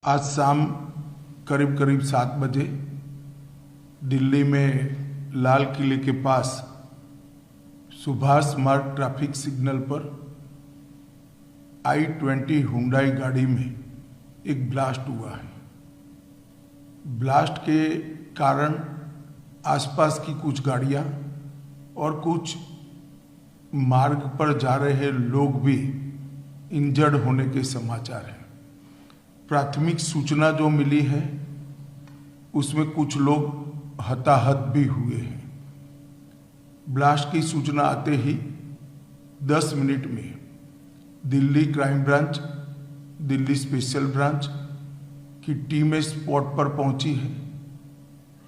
आज शाम करीब करीब 7 बजे दिल्ली में लाल किले के पास सुभाष मार्ग ट्रैफिक सिग्नल पर i20 हुंडई गाड़ी में एक ब्लास्ट हुआ है। ब्लास्ट के कारण आसपास की कुछ गाड़ियां और कुछ मार्ग पर जा रहे लोग भी इंजर्ड होने के समाचार हैं। प्राथमिक सूचना जो मिली है उसमें कुछ लोग हताहत भी हुए हैं। ब्लास्ट की सूचना आते ही 10 मिनट में Delhi crime branch, Delhi special branch की टीमें स्पॉट पर पहुंची है।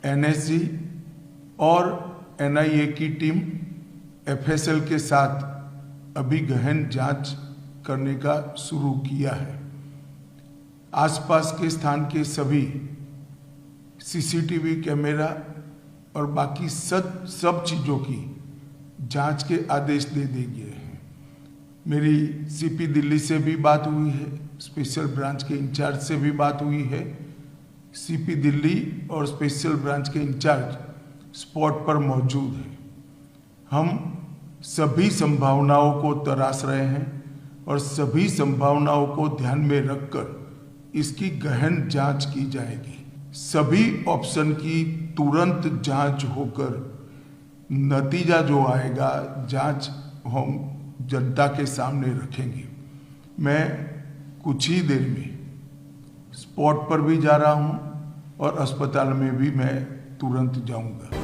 एनएसजी और एनआईए की टीम एफएसएल के साथ अभी गहन जांच करने का शुरू किया है। आसपास के स्थान के सभी सीसीटीवी कैमरा और बाकी सब चीज़ों की जांच के आदेश दे दिए गए हैं। मेरी सीपी दिल्ली से भी बात हुई है, स्पेशल ब्रांच के इंचार्ज से भी बात हुई है। सीपी दिल्ली और स्पेशल ब्रांच के इंचार्ज स्पॉट पर मौजूद हैं। हम सभी संभावनाओं को तराश रहे हैं और सभी संभावनाओं को ध्यान में रखकर इसकी गहन जांच की जाएगी। सभी ऑप्शन की तुरंत जांच होकर नतीजा जो आएगा जांच हम जनता के सामने रखेंगे। मैं कुछ ही देर में स्पॉट पर भी जा रहा हूं और अस्पताल में भी मैं तुरंत जाऊंगा।